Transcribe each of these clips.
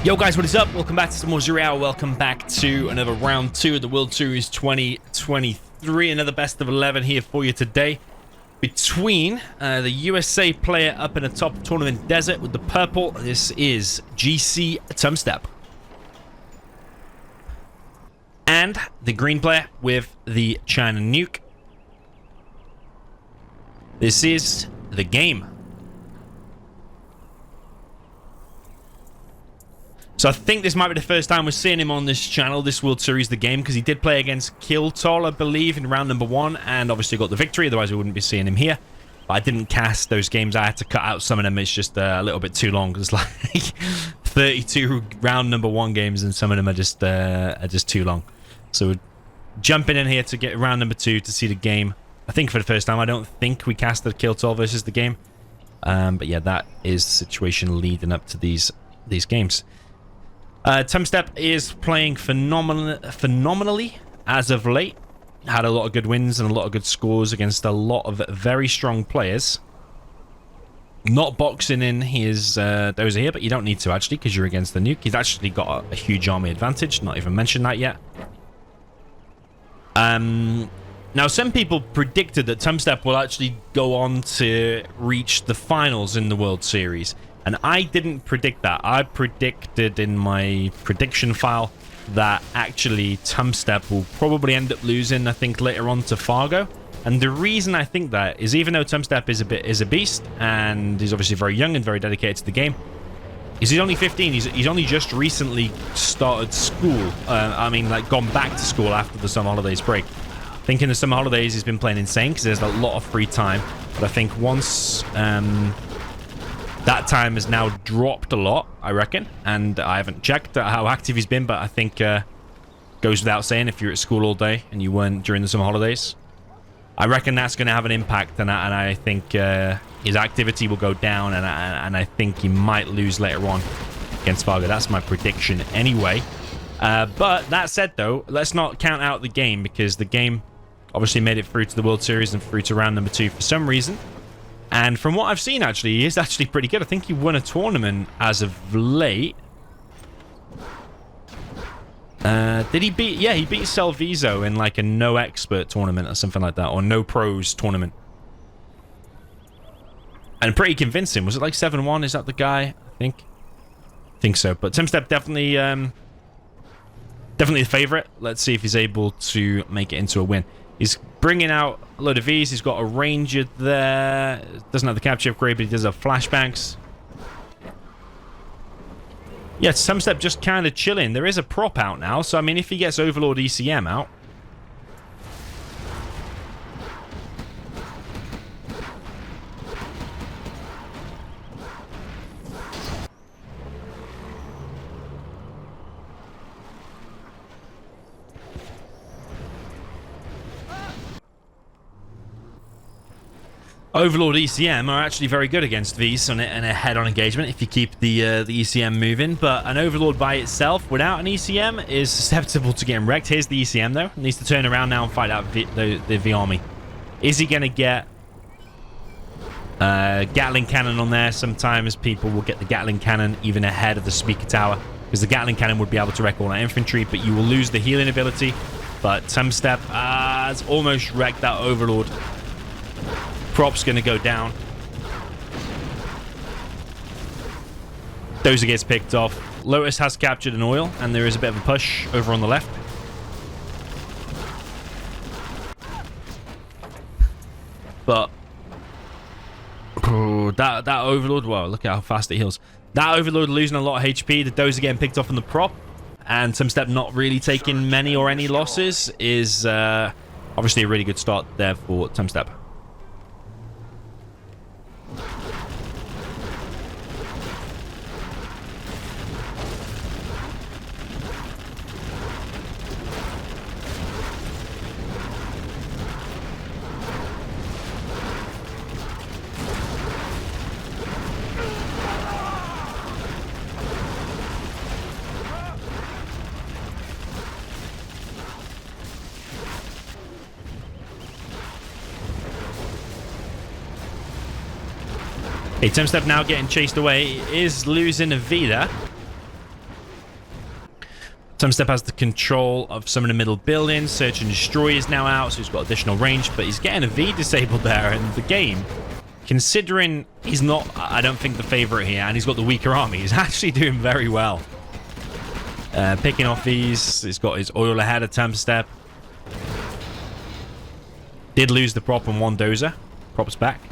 Yo guys, what is up? Welcome back to some more Zuriel. Welcome back to another round 2 of the World Series 2023. Another best of 11 here for you today. Between the USA player up in the top tournament desert with the purple. This is GC Tumstep. And the green player with the China nuke. This is TheGame. So I think this might be the first time we're seeing him on this channel, this World Series TheGame, because he did play against ToR, I believe, in round number 1, and obviously got the victory, otherwise we wouldn't be seeing him here. But I didn't cast those games. I had to cut out some of them. It's just a little bit too long. It's like 32 round number 1 games, and some of them are just too long. So we're jumping in here to get round number 2 to see the game. I think for the first time, I don't think we casted ToR versus TheGame. But yeah, that is the situation leading up to these games. Tumstep is playing phenomenally as of late. Had a lot of good wins and a lot of good scores against a lot of very strong players. Not boxing in his those here, but you don't need to actually, because you're against the nuke. He's actually got a huge army advantage. Not even mentioned that yet. Now, some people predicted that Tumstep will actually go on to reach the finals in the World Series. And I didn't predict that. I predicted in my prediction file that actually Tumstep will probably end up losing, I think, later on to Fargo. And the reason I think that is, even though Tumstep is a beast, and he's obviously very young and very dedicated to the game, he's only 15. He's only just recently started school. I mean, like, gone back to school after the summer holidays break. I think in the summer holidays he's been playing insane because there's a lot of free time. But I think once that time has now dropped a lot, I reckon, and I haven't checked how active he's been, but I think goes without saying if you're at school all day and you weren't during the summer holidays. I reckon that's going to have an impact, and I think his activity will go down, and I think he might lose later on against Fargo. That's my prediction anyway. But that said, though, let's not count out TheGame, because TheGame obviously made it through to the World Series and through to round number 2 for some reason. And from what I've seen, actually, he is actually pretty good. I think he won a tournament as of late. Did he beat... Yeah, he beat Selviso in like a no expert tournament or something like that. Or no pros tournament. And pretty convincing. Was it like 7-1? Is that the guy? I think so. But Tumstep definitely... definitely the favorite. Let's see if he's able to make it into a win. He's bringing out a load of Vs. He's got a Ranger there. Doesn't have the capture upgrade, but he does have flashbangs. Yeah, Tumstep just kind of chilling. There is a prop out now, so I mean, if he gets Overlord ECM out... Overlord ECM are actually very good against Vs in a head-on engagement if you keep the ECM moving, but an Overlord by itself without an ECM is susceptible to getting wrecked. Here's the ECM, though. He needs to turn around now and fight out the V army. Is he going to get Gatling cannon on there? Sometimes people will get the Gatling cannon even ahead of the speaker tower, because the Gatling cannon would be able to wreck all that infantry, but you will lose the healing ability. But Tumstep has almost wrecked that Overlord. Prop's going to go down. Dozer gets picked off. Lotus has captured an oil, and there is a bit of a push over on the left. But that Overlord, wow, look at how fast it heals. That Overlord losing a lot of HP. The Dozer getting picked off on the prop, and Tumstep not really taking many or any losses is obviously a really good start there for Tumstep. Hey, Tumstep now getting chased away. He is losing a V there. Tumstep has the control of some of the middle buildings. Search and Destroy is now out, so he's got additional range, but he's getting a V disabled there in the game. Considering he's not, I don't think, the favorite here, and he's got the weaker army, he's actually doing very well. Picking off these, he's got his oil ahead of Tumstep. Did lose the prop on one dozer. Props back.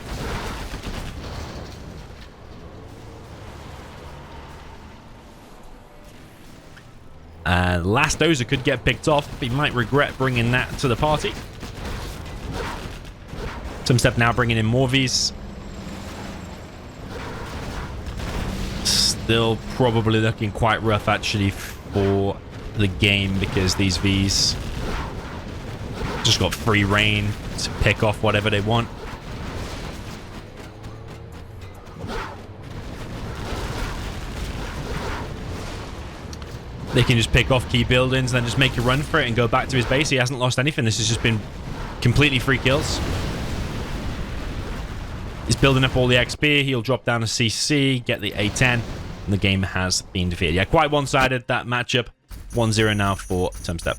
Last dozer could get picked off. He might regret bringing that to the party. Tumstep now bringing in more Vs. Still probably looking quite rough, actually, for the game, because these Vs just got free reign to pick off whatever they want. They can just pick off key buildings, then just make a run for it and go back to his base. He hasn't lost anything. This has just been completely free kills. He's building up all the XP. He'll drop down a CC, get the A10, and the game has been defeated. Yeah, quite one-sided, that matchup. 1-0 now for Tumstep.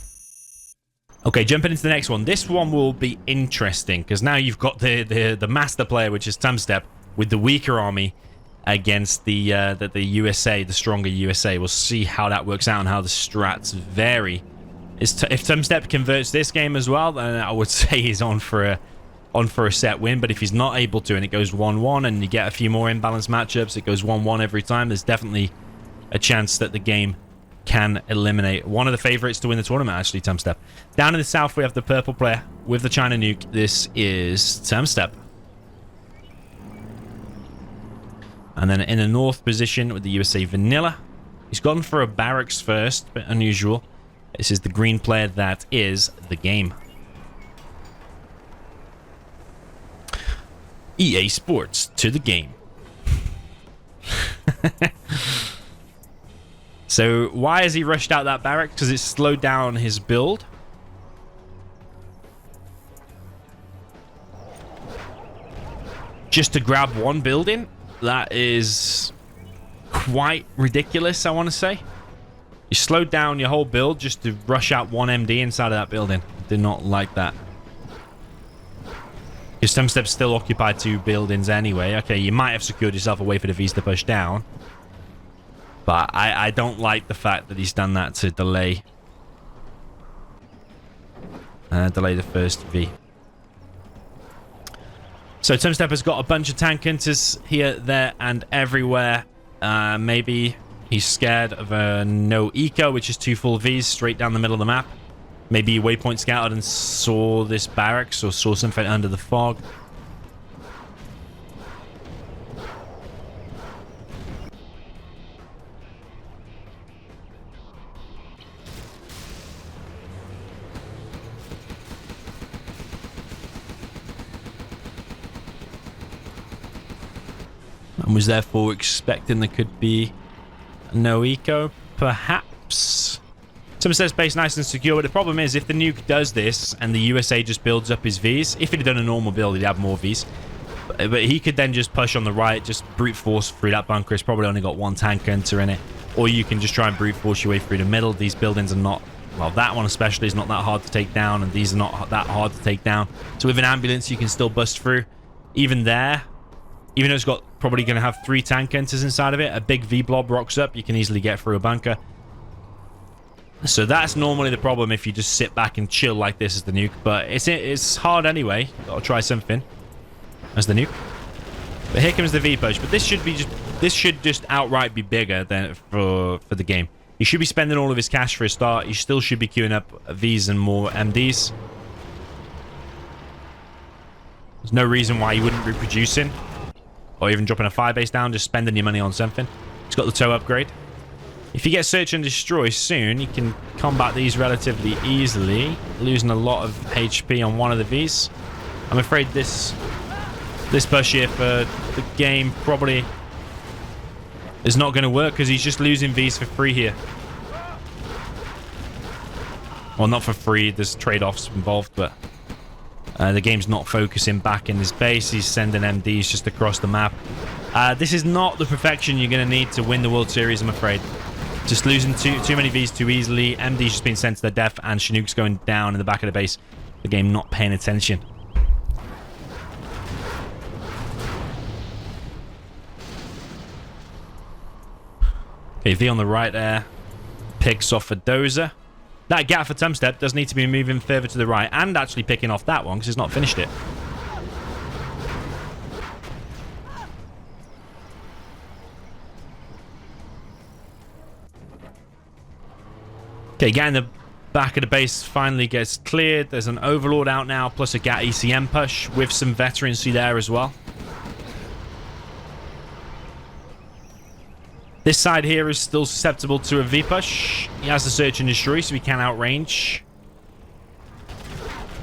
Okay, jumping into the next one. This one will be interesting, because now you've got the master player, which is Tumstep, with the weaker army against the USA, the stronger USA. We'll see how that works out and how the strats vary. If Tumstep converts this game as well, then I would say he's on for a set win. But if he's not able to, and it goes 1-1, and you get a few more imbalanced matchups, it goes 1-1 every time, there's definitely a chance that the game can eliminate one of the favorites to win the tournament, actually, Tumstep. Down in the south, we have the purple player with the China nuke. This is Tumstep. And then in the north position with the USA Vanilla, he's gone for a barracks first, a bit unusual. This is the green player that is TheGame. EA Sports to TheGame. So why has he rushed out that barracks? Because it slowed down his build. Just to grab one building? That is quite ridiculous, I want to say. You slowed down your whole build just to rush out one MD inside of that building. Did not like that. Your Tumstep's still occupied two buildings anyway. Okay, you might have secured yourself a way for the Vs to push down. But I don't like the fact that he's done that to delay the first V. So Tumstep has got a bunch of tank hunters here, there, and everywhere. Maybe he's scared of a no eco, which is 2 full Vs straight down the middle of the map. Maybe he waypoint scouted and saw this barracks or saw something under the fog. And was therefore expecting there could be no eco, perhaps. Someone says base nice and secure, but the problem is if the nuke does this and the USA just builds up his Vs, if he'd done a normal build, he'd have more Vs. But he could then just push on the right, just brute force through that bunker. It's probably only got one tank hunter in it. Or you can just try and brute force your way through the middle. These buildings are not, well, that one especially is not that hard to take down, and these are not that hard to take down. So with an ambulance, you can still bust through. Even there, even though it's got probably going to have 3 tank hunters inside of it, a big V blob rocks up, you can easily get through a bunker. So that's normally the problem if you just sit back and chill like this as the nuke. But it's hard anyway. Gotta try something as the nuke. But here comes the V push. But this should just outright be bigger than for the game. He should be spending all of his cash for a start. He still should be queuing up Vs and more MDs. There's no reason why he wouldn't be producing. Or even dropping a fire base down, just spending your money on something. He's got the tow upgrade. If you get search and destroy soon, you can combat these relatively easily, losing a lot of HP on one of the Vs. I'm afraid this push here for the game probably is not going to work because he's just losing Vs for free here. Well, not for free. There's trade-offs involved, but the game's not focusing back in his base. He's sending MDs just across the map. This is not the perfection you're going to need to win the World Series, I'm afraid. Just losing too many Vs too easily. MD's just being sent to their death, and Chinook's going down in the back of the base. The game not paying attention. Okay, V on the right there. Picks off a dozer. That gap for Tumstep does need to be moving further to the right, and actually picking off that one because he's not finished it. Okay, getting the back of the base finally gets cleared. There's an Overlord out now, plus a GAT ECM push with some veterancy there as well. This side here is still susceptible to a V push. He has the Search and Destroy, so he can outrange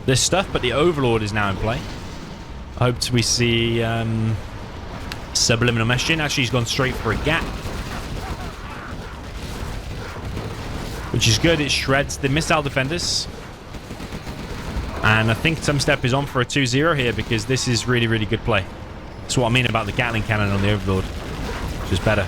this stuff, but the Overlord is now in play. I hope we see subliminal messaging. Actually, he's gone straight for a GAT, which is good. It shreds the missile defenders. And I think Tumstep is on for a 2-0 here because this is really, really good play. That's what I mean about the Gatling cannon on the Overlord, which is better.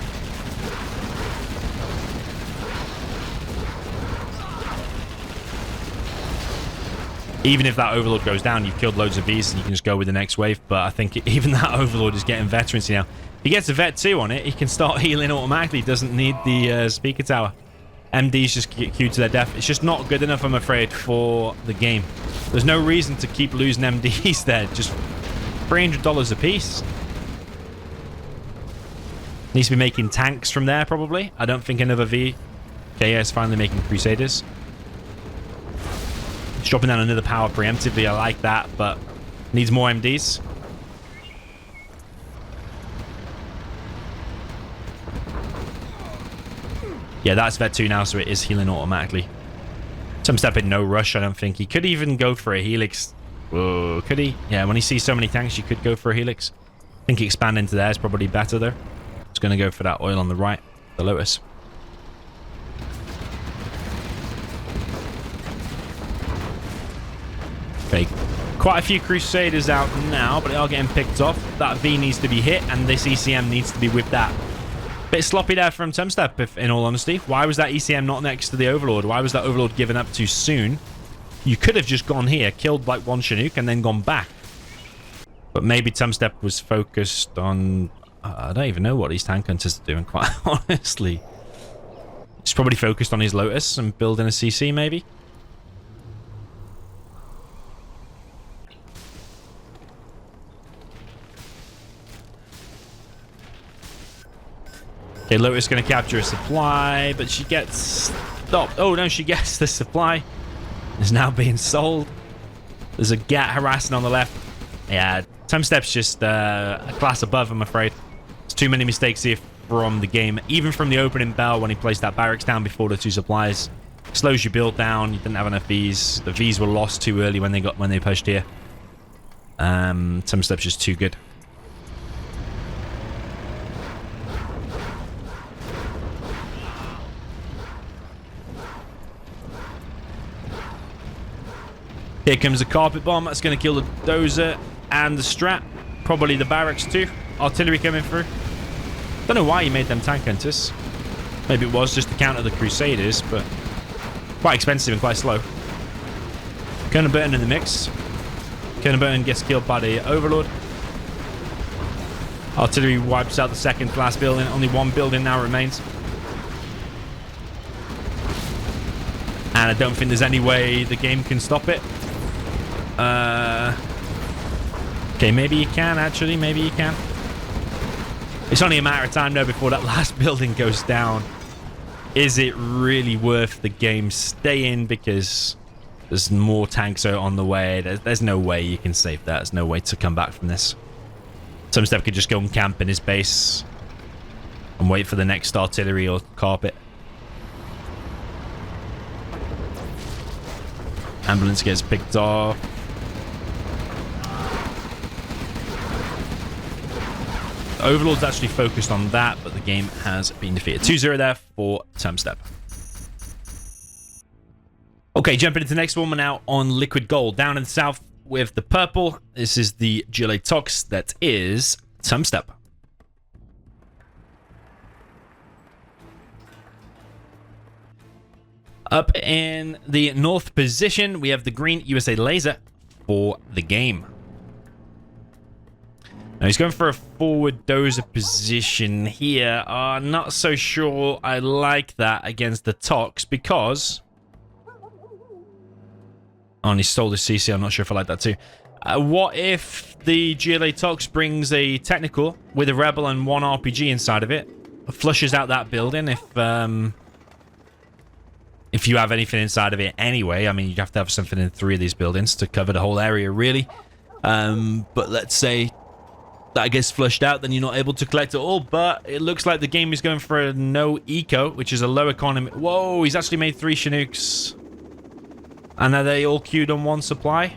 Even if that Overlord goes down, you've killed loads of Vs and you can just go with the next wave. But I think even that Overlord is getting veterancy now. If he gets a Vet 2 on it, he can start healing automatically. He doesn't need the speaker tower. MDs just get queued to their death. It's just not good enough, I'm afraid, for the game. There's no reason to keep losing MDs there. Just $300 a piece. Needs to be making tanks from there, probably. I don't think another V. Okay, yeah, it's finally making Crusaders. It's dropping down another power preemptively. I like that, but needs more MDs. Yeah, that's Vet 2 now, so it is healing automatically. Tumstep in no rush, I don't think. He could even go for a Helix. Whoa, could he? Yeah, when he sees so many tanks, you could go for a Helix. I think expanding to there is probably better, though. Just going to go for that oil on the right, the Lotus. Okay, quite a few Crusaders out now, but they are getting picked off. That V needs to be hit, and this ECM needs to be with that. Bit sloppy there from Tumstep, if in all honesty. Why was that ECM not next to the Overlord? Why was that Overlord given up too soon? You could have just gone here, killed like one Chinook, and then gone back. But maybe Tumstep was focused on... I don't even know what these tank hunters are doing, quite honestly. He's probably focused on his Lotus and building a CC, maybe. Okay, Lotus going to capture a supply, but she gets stopped. Oh, no, she gets the supply. It's now being sold. There's a GAT harassing on the left. Yeah, Tumstep's just a class above, I'm afraid. There's too many mistakes here from the game. Even from the opening bell when he placed that barracks down before the two supplies. Slows your build down. You didn't have enough Vs. The Vs were lost too early when they pushed here. Tumstep's just too good. Here comes the carpet bomb. That's going to kill the dozer and the strat. Probably the barracks too. Artillery coming through. Don't know why he made them tank hunters. Maybe it was just to counter the Crusaders, but quite expensive and quite slow. Colonel Burton in the mix. Colonel Burton gets killed by the Overlord. Artillery wipes out the second last building. Only one building now remains. And I don't think there's any way the game can stop it. Okay, maybe you can, actually. Maybe you can. It's only a matter of time, though, before that last building goes down. Is it really worth the game staying? Because there's more tanks out on the way. There's no way you can save that. There's no way to come back from this. Tumstep could just go and camp in his base and wait for the next artillery or carpet. Ambulance gets picked off. The Overlord's actually focused on that, but the game has been defeated. 2-0 there for Tumstep. Okay, jumping into the next one. We're now on Liquid Gold. Down in the south with the purple. This is the duel that is Tumstep. Up in the north position, we have the green USA laser for the game. Now he's going for a forward dozer position here. Not so sure I like that against the Tox because... Oh, and he stole the CC. I'm not sure if I like that too. What if the GLA Tox brings a technical with a Rebel and one RPG inside of it? Flushes out that building if you have anything inside of it anyway. I mean, you'd have to have something in 3 of these buildings to cover the whole area, really. But let's say that gets flushed out, then you're not able to collect it all. But it looks like the game is going for a no eco, which is a low economy. Whoa, he's actually made 3 Chinooks. And are they all queued on 1 supply?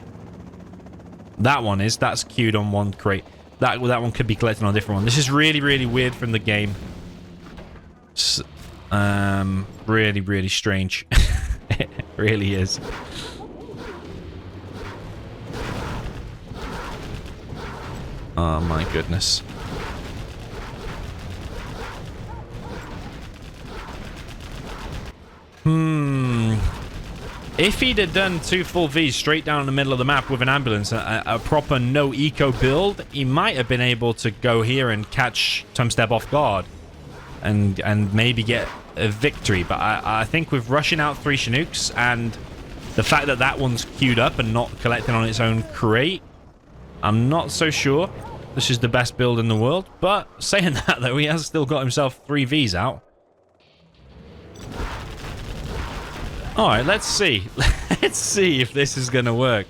That one is. That's queued on 1 crate. That one could be collected on a different one. This is really, really weird from the game. Really, really strange. It really is. Oh my goodness. If he'd have done 2 full Vs straight down the middle of the map with an ambulance, a proper no eco build, he might have been able to go here and catch Tumstep off guard and maybe get a victory. But I think with rushing out 3 Chinooks and the fact that that one's queued up and not collecting on its own crate, I'm not so sure this is the best build in the world. But saying that, though, he has still got himself 3 Vs out. Alright, let's see. Let's see if this is going to work.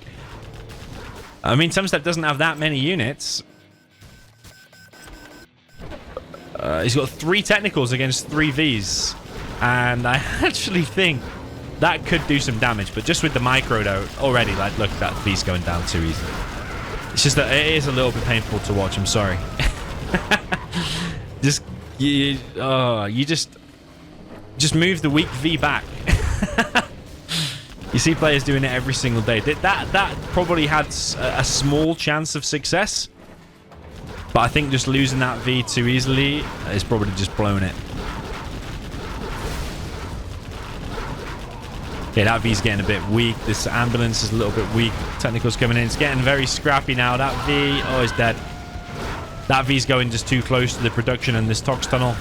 I mean, Tumstep doesn't have that many units. He's got 3 technicals against 3 Vs. And I actually think that could do some damage. But just with the micro, though, already, like, look, that V's going down too easy. It's just that it is a little bit painful to watch. I'm sorry. You just move the weak V back. You see players doing it every single day. That probably had a small chance of success. But I think just losing that V too easily is probably just blown it. Okay, that V's getting a bit weak. This ambulance is a little bit weak. Technical's coming in. It's getting very scrappy now. That V, oh, it's dead. That V's going just too close to the production and this Tox tunnel.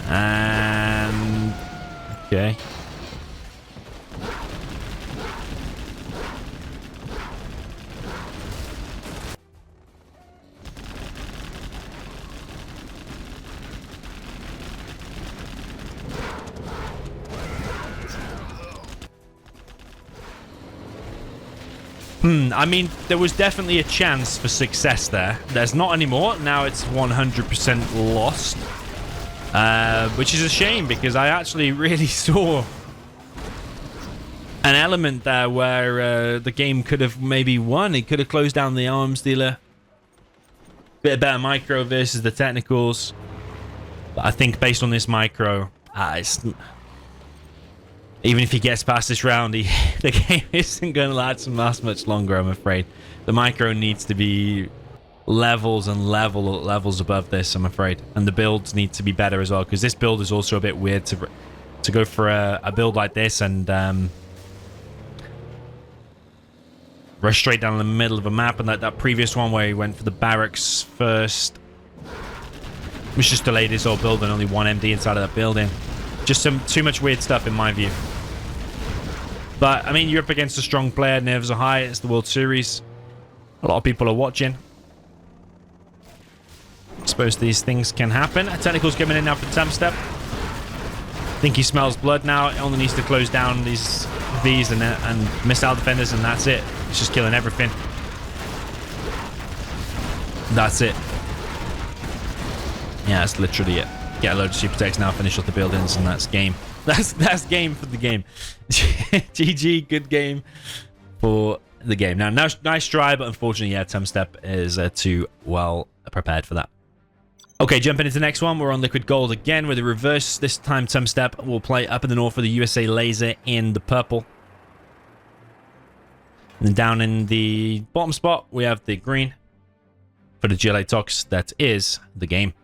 And... okay. I mean, there was definitely a chance for success there. There's not anymore. Now it's 100% lost. Which is a shame, because I actually really saw an element there where the game could have maybe won. It could have closed down the arms dealer. Bit better micro versus the technicals. But I think based on this micro, even if he gets past this round, the game isn't going to last much longer, I'm afraid. The micro needs to be levels and levels above this, I'm afraid. And the builds need to be better as well, because this build is also a bit weird to go for a build like this and rush straight down the middle of a map. And that previous one where he went for the barracks first was just delayed his whole build and only 1 MD inside of that building. Just too much weird stuff in my view. But, I mean, you're up against a strong player. Nerves are high. It's the World Series. A lot of people are watching. I suppose these things can happen. Technical's coming in now for Tumstep. I think he smells blood now. It only needs to close down these Vs and missile defenders, and that's it. It's just killing everything. That's it. Yeah, that's literally it. Get a load of super techs now, finish off the buildings, and that's game. That's game for the game. GG, good game for the game. Now, nice try, but unfortunately, yeah, Tumstep is too well prepared for that. Okay, jumping into the next one. We're on Liquid Gold again with a reverse. This time, Tumstep will play up in the north for the USA Laser in the purple. And then down in the bottom spot, we have the green for the GLA Tox. That is the game.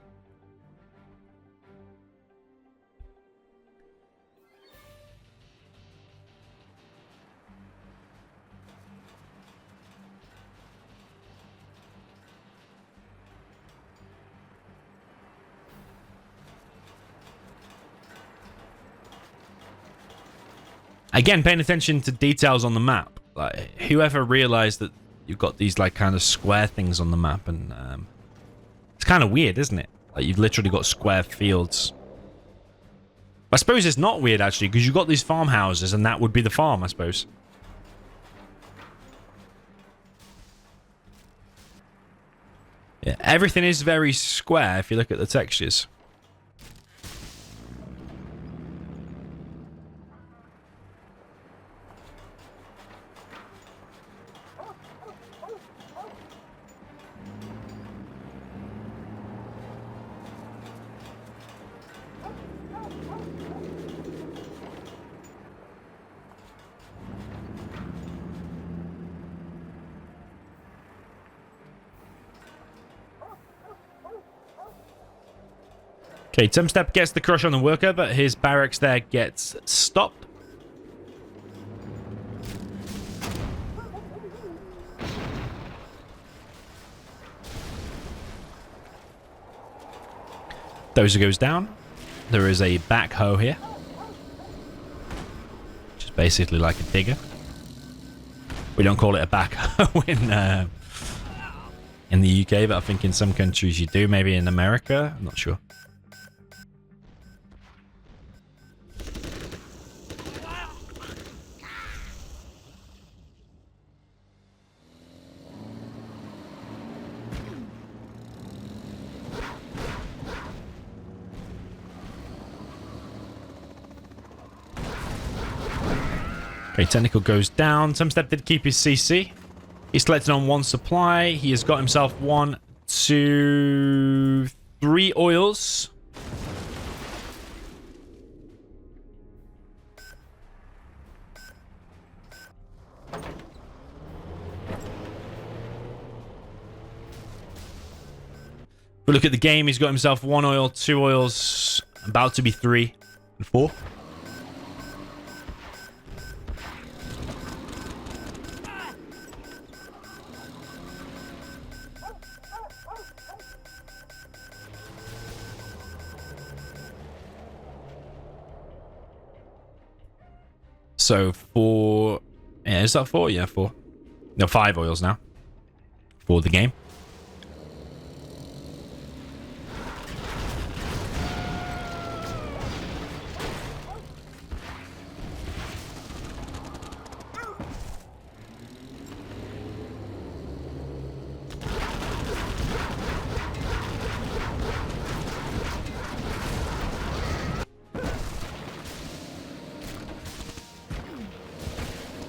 Again, paying attention to details on the map. Like, whoever realized that you've got these like kind of square things on the map, and it's kind of weird, isn't it? Like, you've literally got square fields. I suppose it's not weird actually, because you've got these farmhouses, and that would be the farm, I suppose. Yeah, everything is very square if you look at the textures. Okay, Tumstep gets the crush on the worker, but his barracks there gets stopped. Dozer goes down. There is a backhoe here, which is basically like a digger. We don't call it a backhoe in the UK, but I think in some countries you do. Maybe in America, I'm not sure. Okay, Technical goes down. Tumstep did keep his CC. He's collected on 1 supply. He has got himself 1, 2, 3 oils. If we look at the game, he's got himself 1 oil, 2 oils, about to be 3 and 4. So 4, yeah, is that 4? Yeah, 4. No, 5 oils now for the game.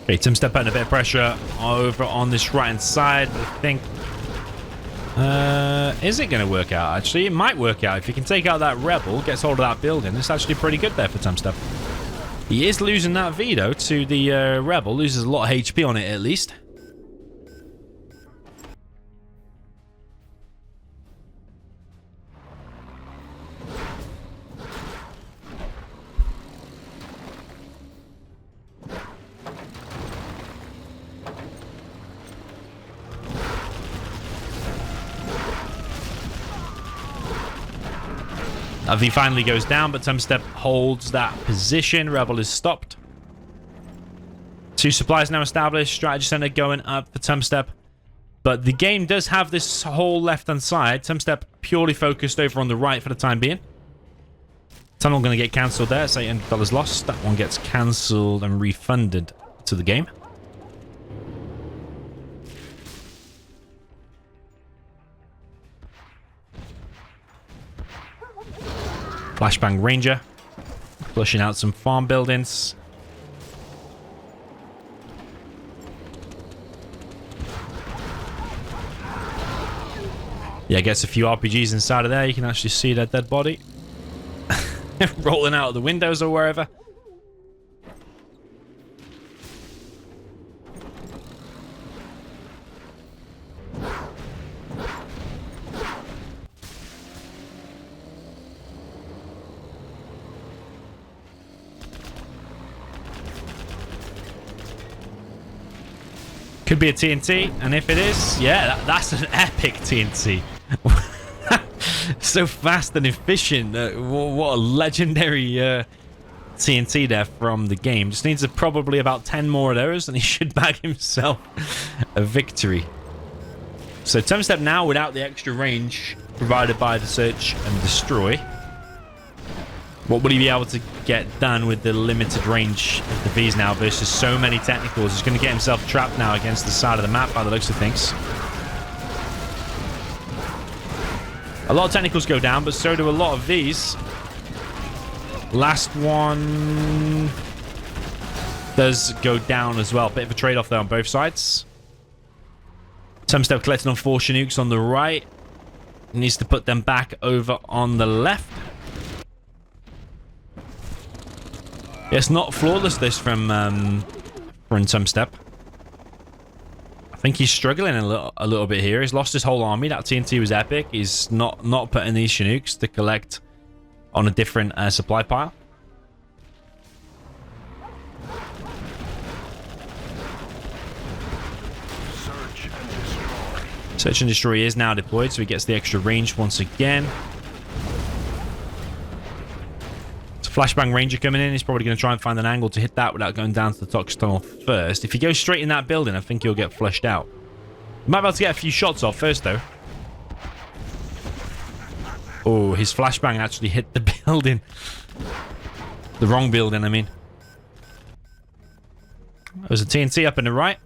Okay, Tumstep putting a bit of pressure over on this right-hand side. I think... is it going to work out, actually? It might work out. If he can take out that rebel, gets hold of that building, it's actually pretty good there for Tumstep. He is losing that V, though, to the rebel. Loses a lot of HP on it, at least. V finally goes down, but Tumstep holds that position. Rebel is stopped. 2 supplies now established. Strategy center going up for Tumstep. But the game does have this whole left-hand side. Tumstep purely focused over on the right for the time being. Tunnel going to get cancelled there. It's $800 lost. That one gets cancelled and refunded to the game. Flashbang Ranger, flushing out some farm buildings. Yeah, gets a few RPGs inside of there. You can actually see that dead body rolling out of the windows or wherever. Could be a TNT, and if it is, yeah, that's an epic TNT. So fast and efficient. What a legendary TNT there from the game. Just needs probably about 10 more of those, and he should bag himself a victory. So Tumstep now without the extra range provided by the search and destroy. What would he be able to get done with the limited range of the Vs now versus so many technicals? He's going to get himself trapped now against the side of the map by the looks of things. A lot of technicals go down, but so do a lot of Vs. Last one does go down as well. Bit of a trade-off there on both sides. Tumstep collecting on 4 Chinooks on the right. Needs to put them back over on the left. Yeah, it's not flawless, this from Tumstep. I think he's struggling a little bit here. He's lost his whole army. That TNT was epic. He's not putting these Chinooks to collect on a different supply pile. Search and destroy is now deployed, so he gets the extra range once again. Flashbang Ranger coming in. He's probably going to try and find an angle to hit that without going down to the Tox Tunnel first. If he goes straight in that building, I think he'll get flushed out. Might be able to get a few shots off first, though. Oh, his flashbang actually hit the building. The wrong building, I mean. There's a TNT up in the right.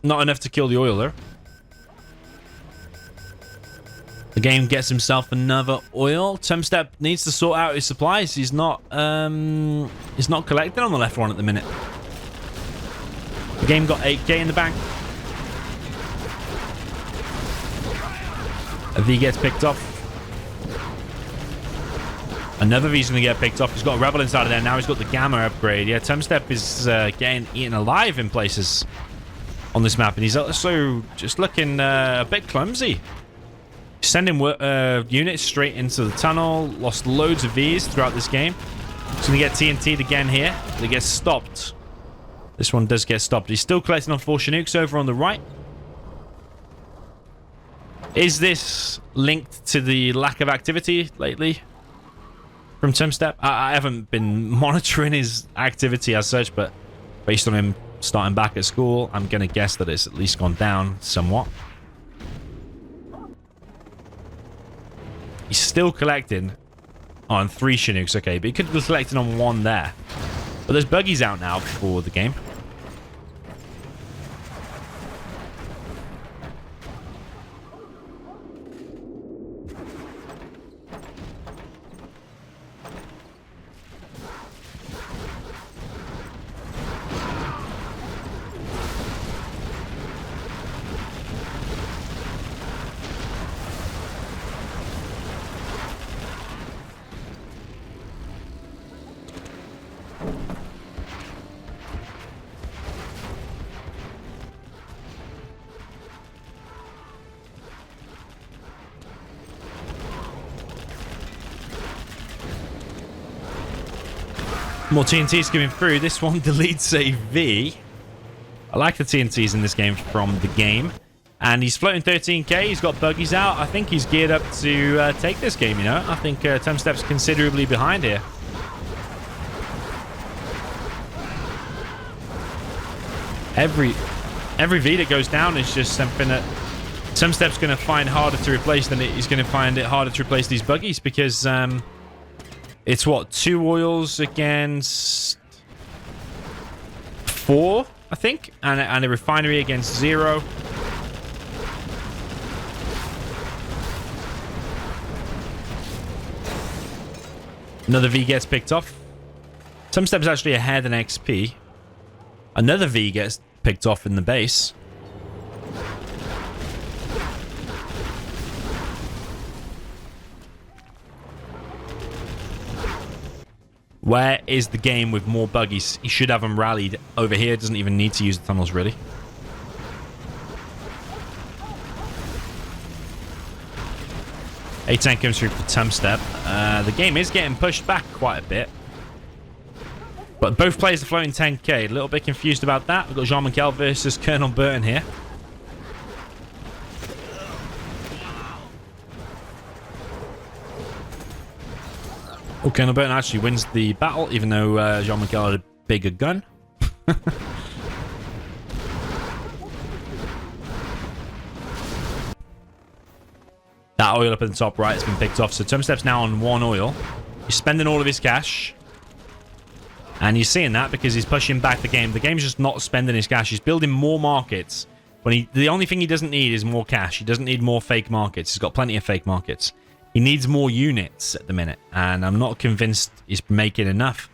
Not enough to kill the oil, though. The game gets himself another oil. Tumstep needs to sort out his supplies. He's not collecting on the left one at the minute. The game got 8k in the bank. A V gets picked off. Another V's going to get picked off. He's got a Rebel inside of there. Now he's got the Gamma upgrade. Yeah, Tumstep is getting eaten alive in places on this map. And he's also just looking a bit clumsy. Sending units straight into the tunnel. Lost loads of Vs throughout this game. He's going to get TNT'd again here. But he gets stopped. This one does get stopped. He's still collecting on 4 Chinooks over on the right. Is this linked to the lack of activity lately from Tumstep? I haven't been monitoring his activity as such, but based on him starting back at school, I'm going to guess that it's at least gone down somewhat. He's still collecting on 3 Chinooks. Okay, but he could be collecting on 1 there. But there's buggies out now for the game. More TNTs coming through. This one deletes a V. I like the TNTs in this game from the game. And he's floating 13k. He's got buggies out. I think he's geared up to take this game, you know. I think Tumstep's considerably behind here. Every V that goes down is just something that Tumstep's going to find harder to replace than he's going to find it harder to replace these buggies because... it's what, 2 oils against 4, I think, and a refinery against 0. Another V gets picked off. Tumstep's actually ahead in XP. Another V gets picked off in the base. Where is the game with more buggies? He should have them rallied over here. Doesn't even need to use the tunnels, really. A10 comes through for Tumstep. The game is getting pushed back quite a bit. But both players are floating 10k. A little bit confused about that. We've got Jean-Michel versus Colonel Burton here. Oh, Colonel Burton actually wins the battle, even though Jean-Michel had a bigger gun. That oil up at the top right has been picked off. So Tumstep's now on 1 oil. He's spending all of his cash. And you're seeing that because he's pushing back the game. The game's just not spending his cash. He's building more markets. When the only thing he doesn't need is more cash. He doesn't need more fake markets. He's got plenty of fake markets. He needs more units at the minute. And I'm not convinced he's making enough.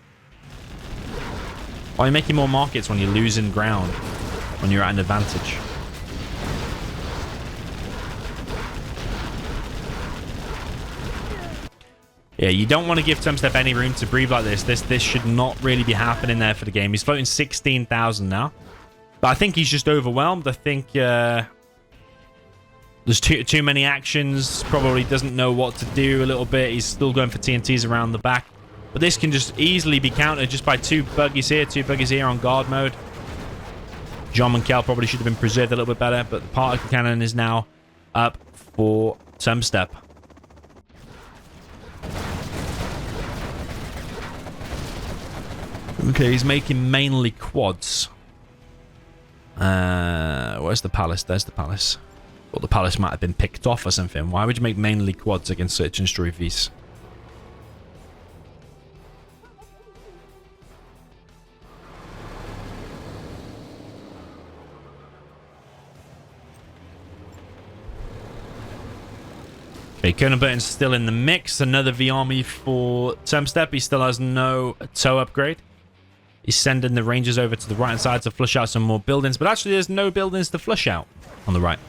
Why are you making more markets when you're losing ground? When you're at an advantage? Yeah, you don't want to give Tumstep any room to breathe like this. This should not really be happening there for the game. He's floating 16,000 now. But I think he's just overwhelmed. I think there's too many actions. Probably doesn't know what to do a little bit. He's still going for TNTs around the back. But this can just easily be countered just by 2 buggies here. 2 buggies here on guard mode. Jean-Michel probably should have been preserved a little bit better. But the particle cannon is now up for Tumstep. Okay, he's making mainly quads. Where's the palace? There's the palace. Well, the palace might have been picked off or something. Why would you make mainly quads against search and destroy Vs? Okay, Colonel Burton's still in the mix. Another V army for Tumstep. He still has no TOW upgrade. He's sending the Rangers over to the right-hand side to flush out some more buildings. But actually, there's no buildings to flush out on the right.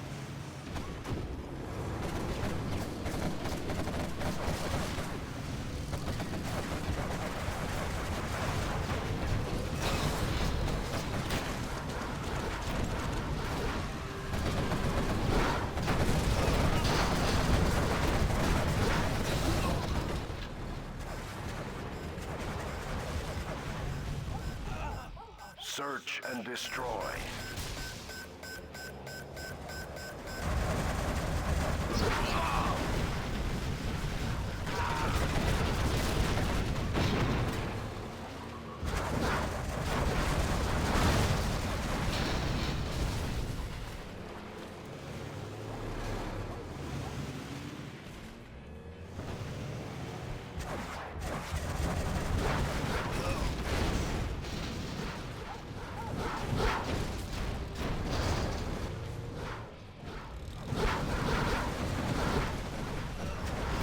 Search and destroy.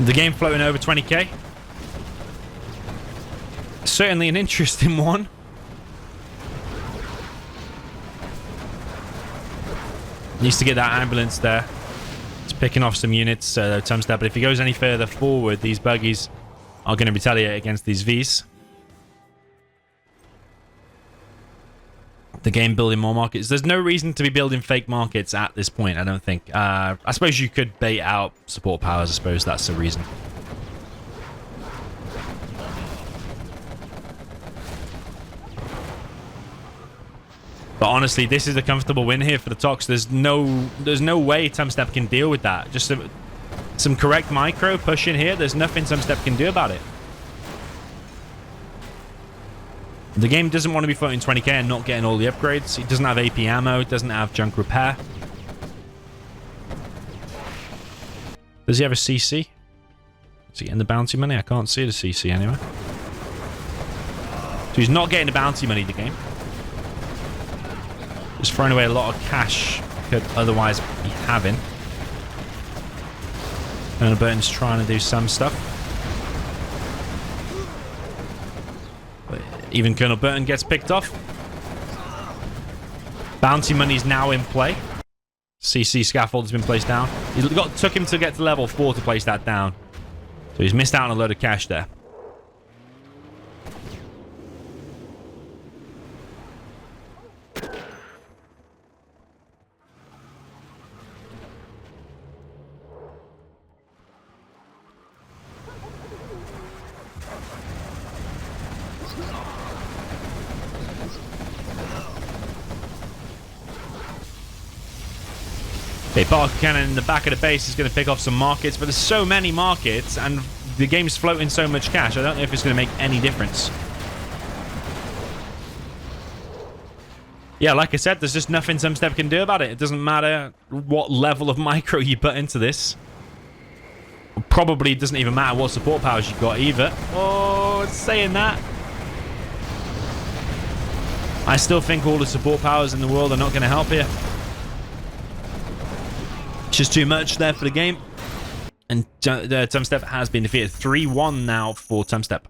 The game floating over 20k. Certainly an interesting one. Needs to get that ambulance there. It's picking off some units, Tumstep. But if he goes any further forward, these buggies are going to retaliate against these Vs. The game building more markets. There's no reason to be building fake markets at this point, I don't think. I suppose you could bait out support powers. I suppose that's the reason. But honestly, this is a comfortable win here for the Tox. There's no way Tumstep can deal with that. Just some correct micro push in here. There's nothing Tumstep can do about it. The game doesn't want to be floating 20k and not getting all the upgrades. It doesn't have AP ammo. It doesn't have junk repair. Does he have a CC? Is he getting the bounty money? I can't see the CC anyway. So he's not getting the bounty money, the game. Just throwing away a lot of cash he could otherwise be having. Colonel Burton's trying to do some stuff. Even Colonel Burton gets picked off. Bounty money's now in play. CC scaffold has been placed down. Took him to get to level 4 to place that down. So he's missed out on a load of cash there. Okay, Barker Cannon in the back of the base is going to pick off some markets, but there's so many markets, and the game's floating so much cash. I don't know if it's going to make any difference. Yeah, like I said, there's just nothing Tumstep can do about it. It doesn't matter what level of micro you put into this. Probably doesn't even matter what support powers you got either. Oh, saying that. I still think all the support powers in the world are not going to help here. It's just too much there for the game. And Tumstep has been defeated. 3-1 now for Tumstep.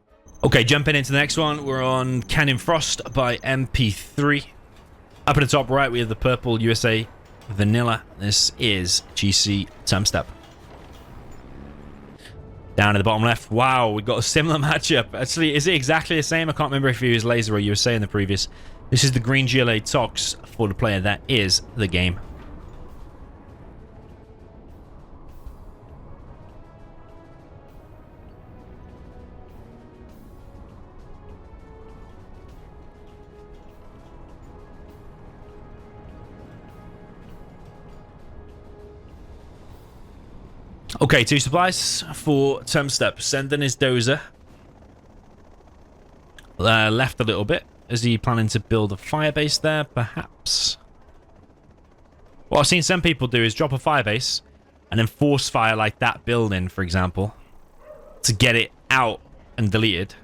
Okay, jumping into the next one. We're on Canyon Frost by MP3. Up at the top right, we have the purple USA Vanilla. This is GC Tumstep. Down at the bottom left. Wow, we got a similar matchup. Actually, is it exactly the same? I can't remember if he was Laser or USA in the previous. This is the green GLA Tox for the player that is TheGame. Okay, 2 supplies for Tumstep. Sending his dozer. Left a little bit. Is he planning to build a fire base there? Perhaps. What I've seen some people do is drop a fire base and then force fire like that building, for example, to get it out and deleted.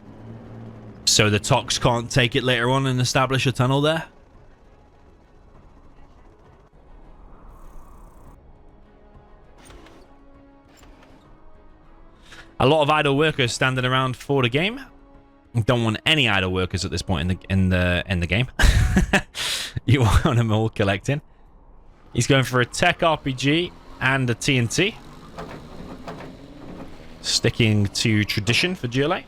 So the Tox can't take it later on and establish a tunnel there. A lot of idle workers standing around for the game. Don't want any idle workers at this point in the game. You want them all collecting. He's going for a tech RPG and a TNT. Sticking to tradition for GLA.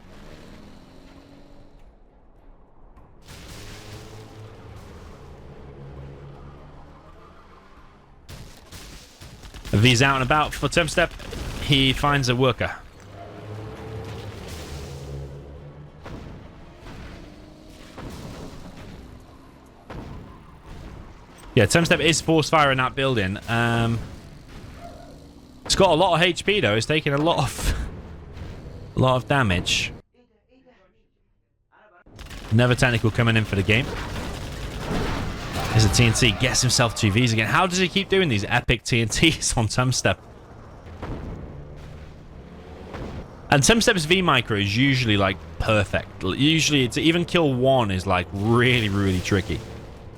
If he's out and about for Tumstep, he finds a worker. Yeah, Tumstep is force fire in that building. It's got a lot of HP though. It's taking a lot of damage. Another technical coming in for the game. There's a TNT. Gets himself 2 Vs again. How does he keep doing these epic TNTs on Tumstep? And Tumstep's V micro is usually like perfect. Usually to even kill one is like really, really tricky.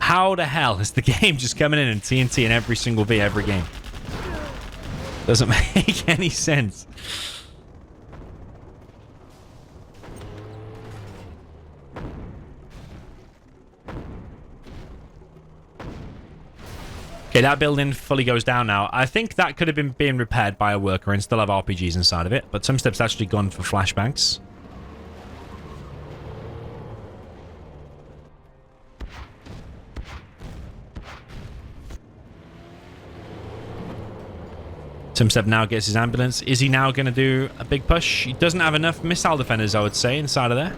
How the hell is the game just coming in and TNT in every single V every game? Doesn't make any sense. Okay, that building fully goes down now. I think that could have been being repaired by a worker and still have RPGs inside of it. But Tumstep's actually gone for flashbangs. Tumstep now gets his ambulance. Is he now going to do a big push? He doesn't have enough missile defenders, I would say, inside of there.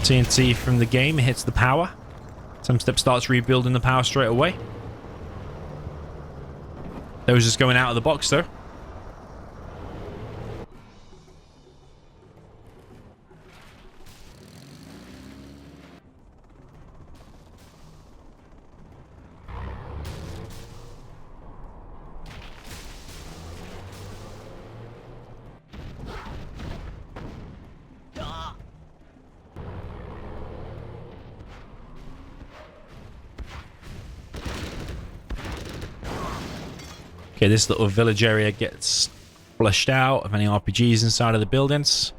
TNT from the game hits the power. Tumstep starts rebuilding the power straight away. Those just going out of the box, though. Okay, this little village area gets flushed out of any RPGs inside of the buildings.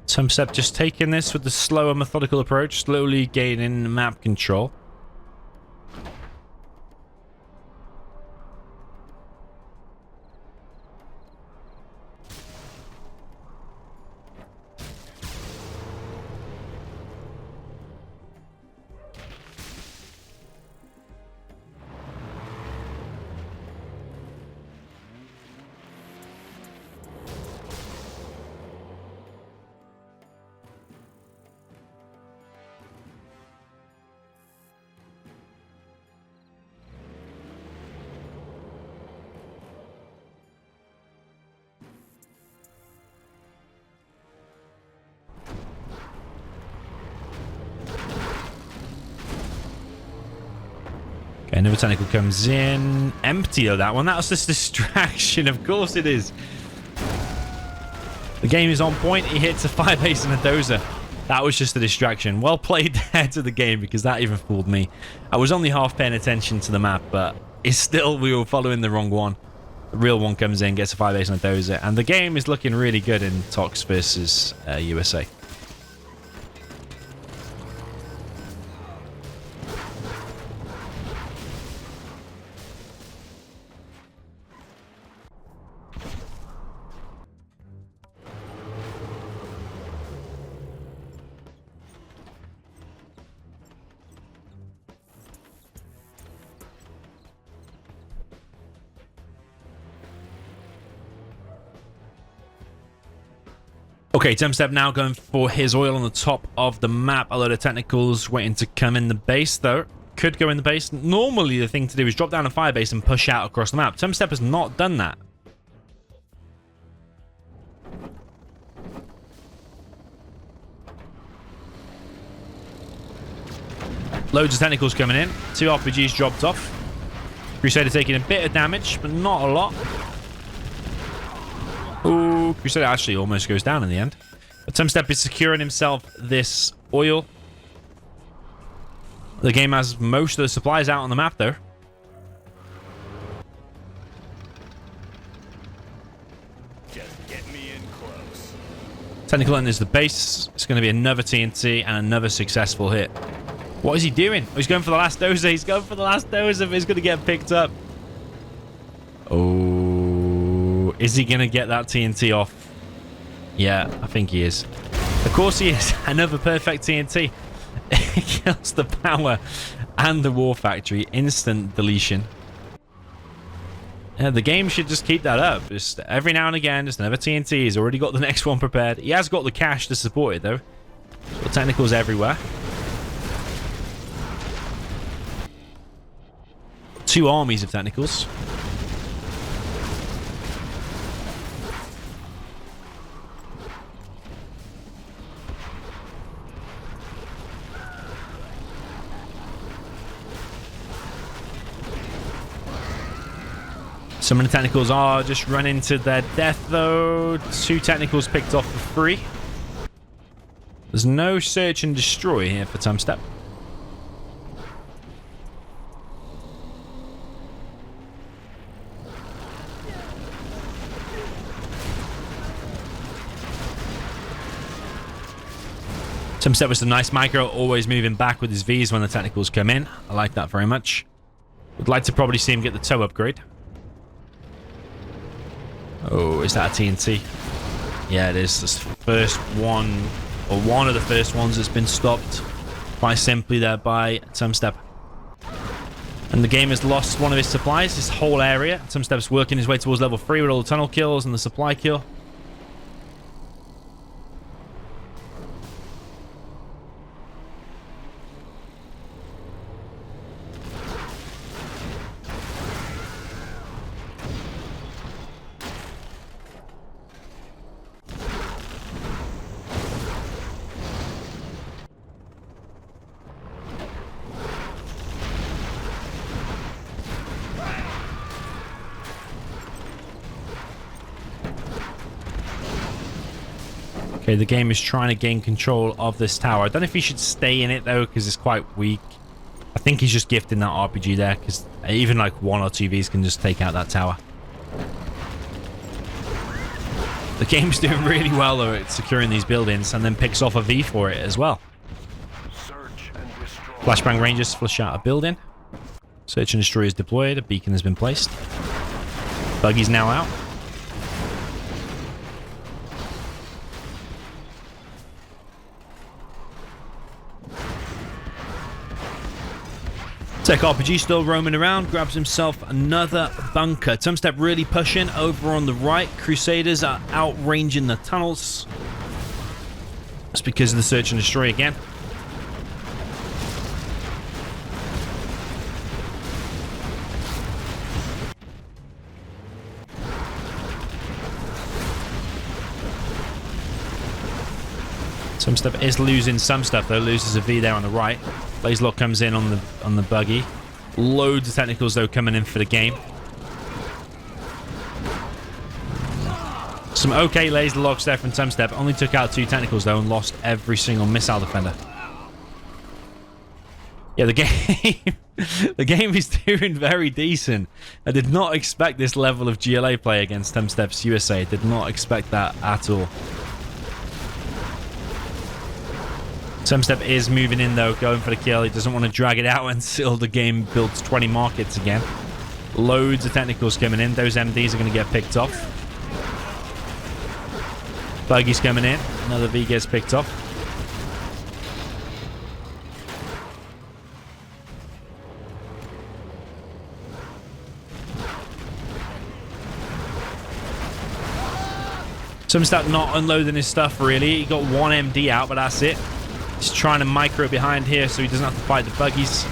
Tumstep just taking this with the slower, methodical approach, slowly gaining map control. Another tentacle comes in. Empty though, that one. That was just distraction. Of course it is. The game is on point. He hits a fire base and a dozer. That was just a distraction. Well played there to the game, because that even fooled me. I was only half paying attention to the map, but it's still, we were following the wrong one. The real one comes in, gets a fire base and a dozer. And the game is looking really good in Tox versus USA. Okay, Tumstep now going for his oil on the top of the map. A load of technicals waiting to come in the base, though. Could go in the base. Normally, the thing to do is drop down a fire base and push out across the map. Tumstep has not done that. Loads of technicals coming in. 2 RPGs dropped off. Crusader taking a bit of damage, but not a lot. Ooh, Crusader actually almost goes down in the end. But Tumstep is securing himself this oil. The game has most of the supplies out on the map, though. Just get me in close. Technical enters the base. It's going to be another TNT and another successful hit. What is he doing? Oh, he's going for the last dozer. He's going for the last dozer, but he's going to get picked up. Oh. Is he going to get that TNT off? Yeah, I think he is. Of course he is. Another perfect TNT. It kills the power and the war factory. Instant deletion. Yeah, the game should just keep that up. Just every now and again, just another TNT. He's already got the next one prepared. He has got the cash to support it, though. Got technicals everywhere. 2 armies of technicals. Some of the technicals are just running to their death, though. 2 technicals picked off for free. There's no search and destroy here for Tumstep. Tumstep was a nice micro, always moving back with his Vs when the technicals come in. I like that very much. Would like to probably see him get the toe upgrade. Oh, is that a TNT? Yeah, it is. This first one, or one of the first ones that's been stopped quite simply there by Tumstep. And the game has lost one of his supplies, this whole area. Tumstep's working his way towards level 3 with all the tunnel kills and the supply kill. Okay, the game is trying to gain control of this tower. I don't know if he should stay in it, though, because it's quite weak. I think he's just gifting that RPG there, because even like 1 or 2 Vs can just take out that tower. The game's doing really well, though, at securing these buildings, and then picks off a V for it as well. Flashbang Rangers flush out a building. Search and destroy is deployed. A beacon has been placed. Buggy's now out. Tech RPG still roaming around, grabs himself another bunker. Tumstep really pushing over on the right. Crusaders are outranging the tunnels. That's because of the search and destroy again. Tumstep is losing some stuff though. Loses a V there on the right. Blazelock comes in on the buggy. Loads of technicals, though, coming in for the game. Some okay laser locks there from Tumstep. Only took out 2 technicals, though, and lost every single missile defender. Yeah, the game... the game is doing very decent. I did not expect this level of GLA play against Tumstep's USA. Did not expect that at all. Tumstep is moving in, though, going for the kill. He doesn't want to drag it out until the game builds 20 markets again. Loads of technicals coming in. Those MDs are going to get picked off. Buggy's coming in. Another V gets picked off. Tumstep not unloading his stuff, really. He got 1 MD out, but that's it. He's trying to micro behind here so he doesn't have to fight the buggies.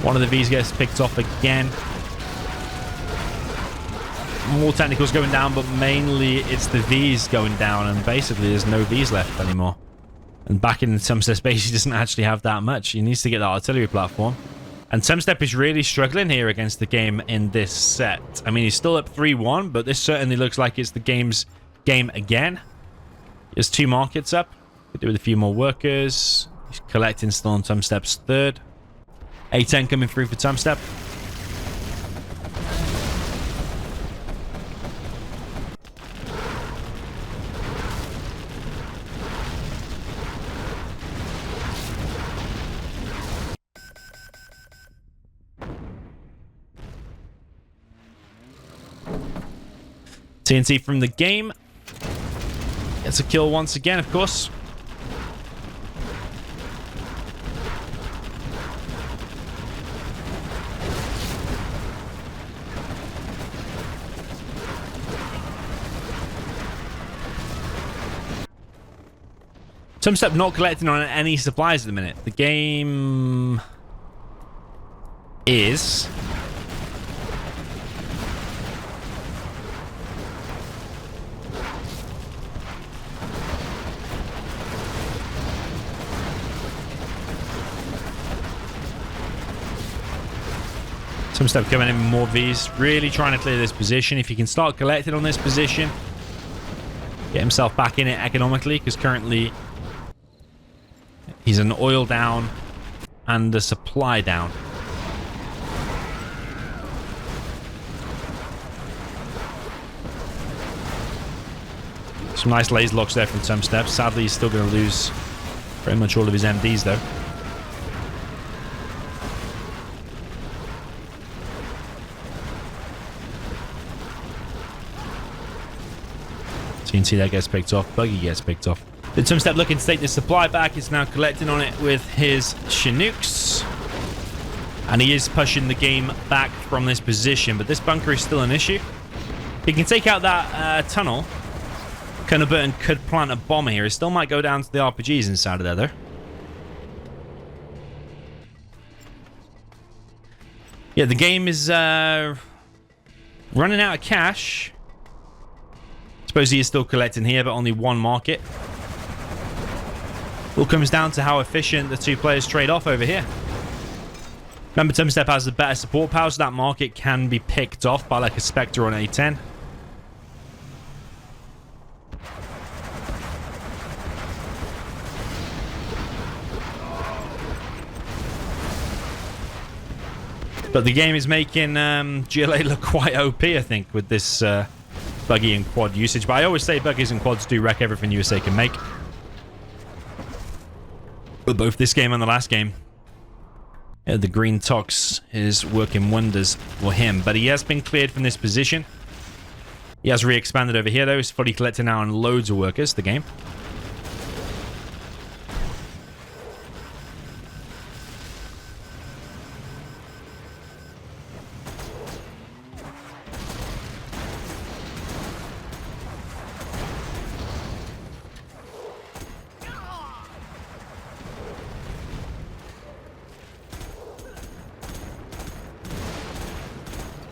One of the Vs gets picked off again. More technicals going down, but mainly it's the Vs going down, and basically there's no Vs left anymore. And back in Tumstep's base, he doesn't actually have that much. He needs to get that artillery platform. And Tumstep is really struggling here against the game in this set. I mean, he's still up 3-1, but this certainly looks like it's the game's game again. There's 2 markets up. Could do with a few more workers. He's collecting still on Tumstep's 3rd. A10 coming through for Tumstep. TNT from the game. Gets a kill once again, of course. Tumstep not collecting on any supplies at the minute. The game is... Tumstep coming in with more Vs. Really trying to clear this position. If he can start collecting on this position, get himself back in it economically, because currently he's an oil down and a supply down. Some nice laser locks there from Tumstep. Sadly, he's still going to lose pretty much all of his MDs, though. TNT that gets picked off. Buggy gets picked off. The Tumstep looking to take the supply back. He's now collecting on it with his Chinooks. And he is pushing the game back from this position. But this bunker is still an issue. He can take out that tunnel. Burton could plant a bomber here. It still might go down to the RPGs inside of there, though. Yeah, the game is running out of cash. Suppose he is still collecting here, but only 1 market. All comes down to how efficient the 2 players trade off over here. Remember, Tumstep has the better support power, so that market can be picked off by like a Spectre or an A10. But the game is making GLA look quite OP, I think, with this buggy and quad usage. But I always say buggies and quads do wreck everything USA can make. But both this game and the last game, yeah, the green tox is working wonders for him. But he has been cleared from this position. He has re-expanded over here, though. He's fully collected now on loads of workers, the game.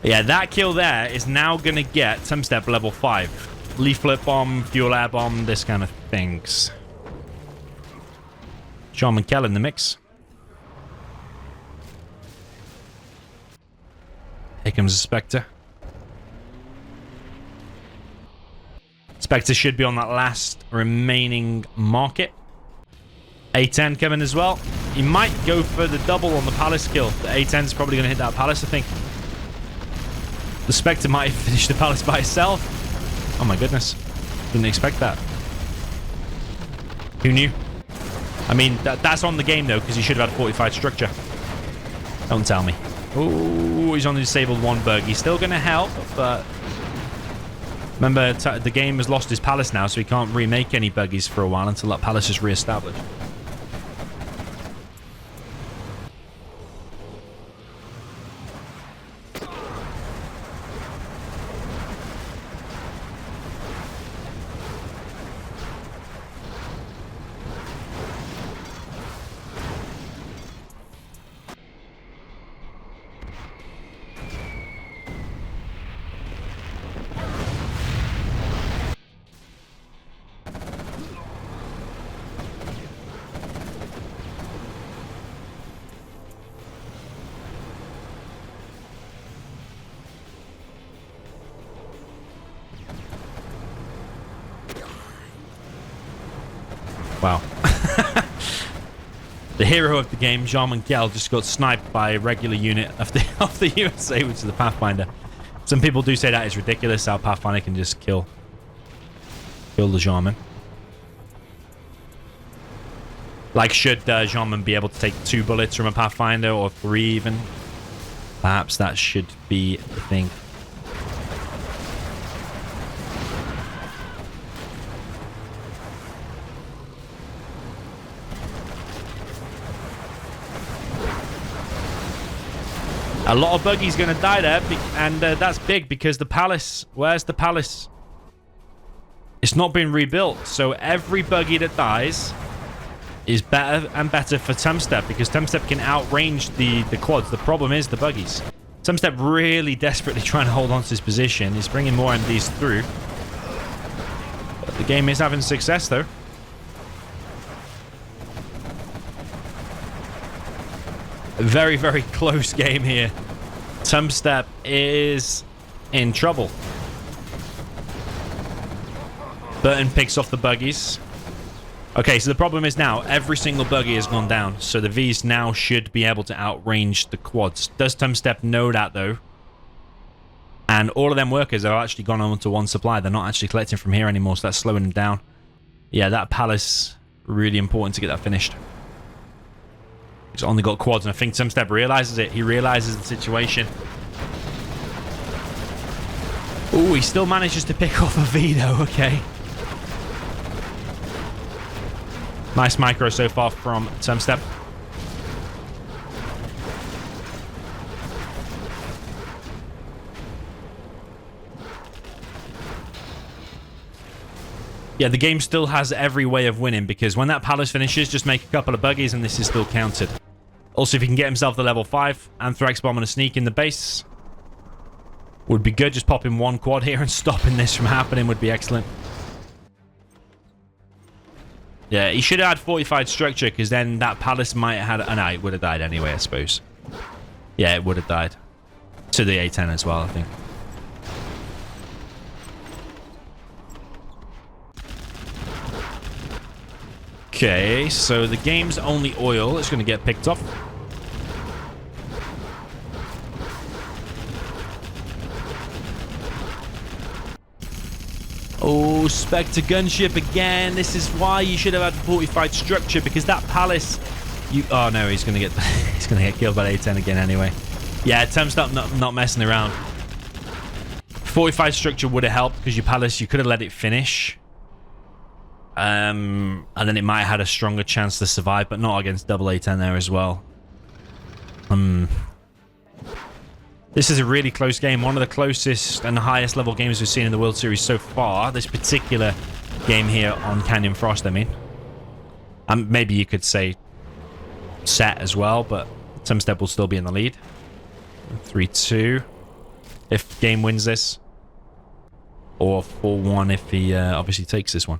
Yeah, that kill there is now going to get Tumstep level 5. Leaflet bomb, fuel air bomb, this kind of things. Sean McKell in the mix. Here comes a Spectre. Spectre should be on that last remaining market. A10 coming as well. He might go for the double on the Palace kill. The A10's probably going to hit that Palace, I think. The Spectre might have finished the Palace by itself. Oh my goodness. Didn't expect that. Who knew? I mean, that's on the game though, because he should have had a fortified structure. Don't tell me. Oh, he's on the disabled one bug. He's still going to help, but... Remember, the game has lost his Palace now, so he can't remake any buggies for a while until that Palace is re-established. Wow. The hero of the game, Jean Miguel, just got sniped by a regular unit of the USA, which is the Pathfinder. Some people do say that is ridiculous, how Pathfinder can just kill the Jarman. Like, should Jarman be able to take 2 bullets from a Pathfinder, or 3 even? Perhaps that should be the thing. A lot of buggies going to die there, and that's big because the Palace... Where's the Palace? It's not been rebuilt, so every buggy that dies is better and better for Tumstep because Tumstep can outrange the quads. The problem is the buggies. Tumstep really desperately trying to hold on to his position. He's bringing more MDs through. But the game is having success, though. Very, very close game here. Tumstep is in trouble. Burton picks off the buggies. Okay, so the problem is now every single buggy has gone down. So the Vs now should be able to outrange the quads. Does Tumstep know that, though? And all of them workers are actually gone on to one supply. They're not actually collecting from here anymore, so that's slowing them down. Yeah, that Palace, really important to get that finished. He's only got quads, and I think Tumstep realizes it. He realizes the situation. Oh, he still manages to pick off a V, though. Okay. Nice micro so far from Tumstep. Yeah, the game still has every way of winning because when that Palace finishes, just make a couple of buggies and this is still counted. Also, if he can get himself to level 5, Anthrax Bomb and a sneak in the base would be good. Just popping 1 quad here and stopping this from happening would be excellent. Yeah, he should have had fortified structure because then that Palace might have had... Oh, no, it would have died anyway, I suppose. Yeah, it would have died. To the A10 as well, I think. Okay, so the game's only oil is going to get picked up. Oh, Spectre gunship again. This is why you should have had fortified structure because that Palace... Oh no, he's going to get he's going to get killed by the A10 again anyway. Yeah, Tumstep not messing around. Fortified structure would have helped because your Palace, you could have let it finish. And then it might have had a stronger chance to survive, but not against double A10 there as well. This is a really close game. One of the closest and the highest level games we've seen in the World Series so far. This particular game here on Canyon Frost, I mean. Maybe you could say set as well, but Tumstep will still be in the lead. 3-2 if game wins this. Or 4-1 if he obviously takes this one.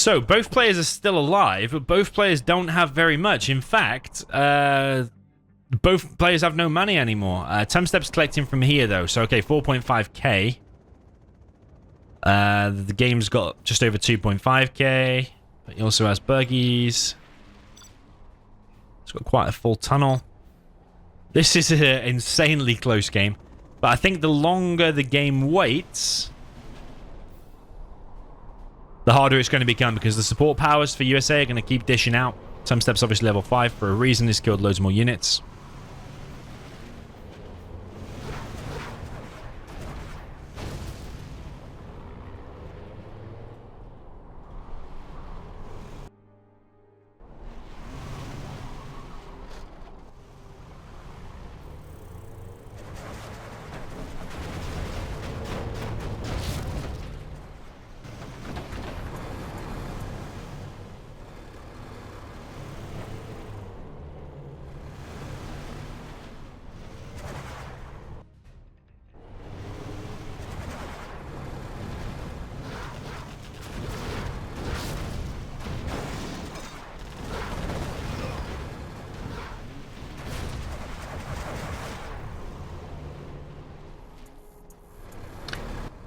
So, both players are still alive, but both players don't have very much. In fact, both players have no money anymore. Tumstep's collecting from here, though. So, okay, 4.5k. The game's got just over 2.5k. But he also has buggies. It's got quite a full tunnel. This is an insanely close game. But I think the longer the game waits, the harder it's going to become, because the support powers for USA are going to keep dishing out. Tumstep's obviously level 5 for a reason. He's killed loads more units.